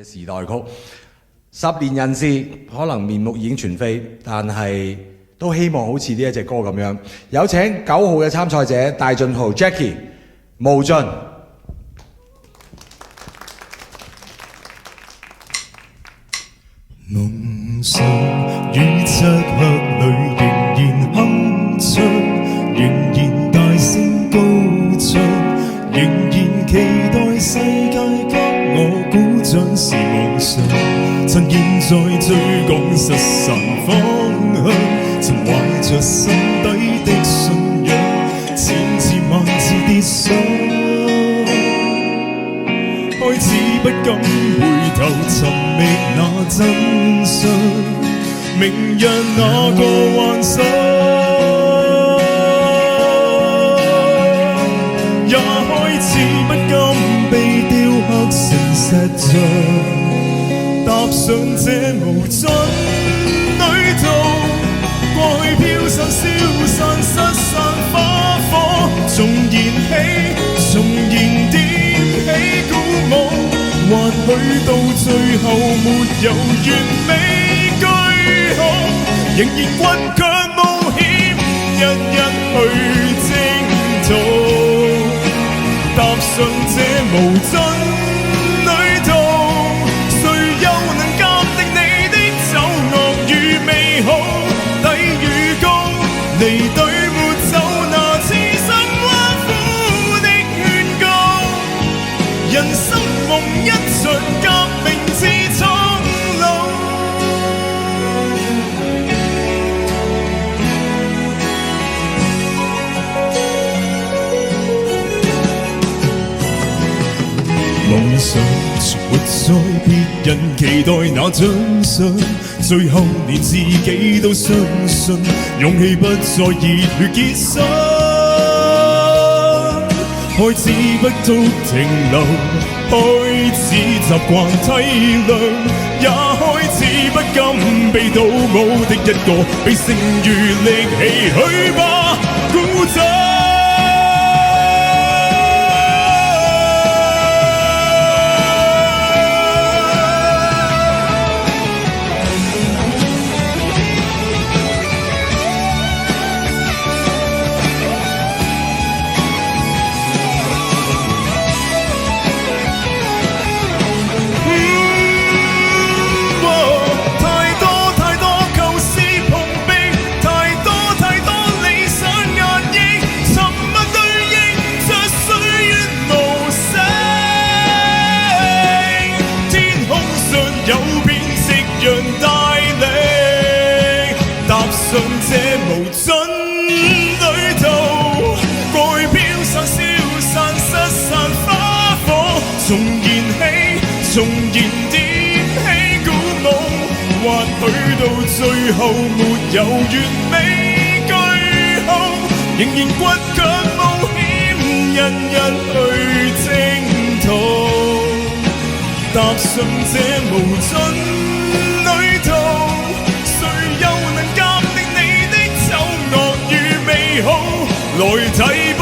嘅時代曲。10年人事可能面目已經全非，但係都希望好似呢一隻歌咁樣。有請9號嘅參賽者戴俊豪 Jackie 無盡。夢想於漆黑裏仍然哼唱，仍然大聲高唱，仍然期待世界給我鼓掌是夢想。趁現在追趕失散方向，曾懷着心底的信仰，千次萬次跌傷，開始不敢回頭尋覓那真相，明日那個幻想，也開始不敢被雕刻成石像，踏上這無盡旅途，過去飄散消散失散花火，重燃起重燃點起鼓舞，或許到最後沒有完美句號，仍然倔強冒險，日日去征途，踏上這無盡旅途，誰又能鑑定你的醜惡與美好？低與高，離隊沒走，那痴心挖苦的勸告，人生夢一場革命之蒼老。夢想存活在別人期待那獎賞，最後連自己都相信，勇氣不再熱血結霜，開始不足停留，開始習慣體諒，也開始不甘被倒模的一個，被剩餘力氣去吧，鼓掌。上這無盡旅途，過去飄散消散失散花火，重燃起重燃點起鼓舞，或許到最後沒有完美句號，仍然倔強冒險，日日去征途，踏上這無盡旅途，誰又能鑑定你的醜惡與美好？來提步。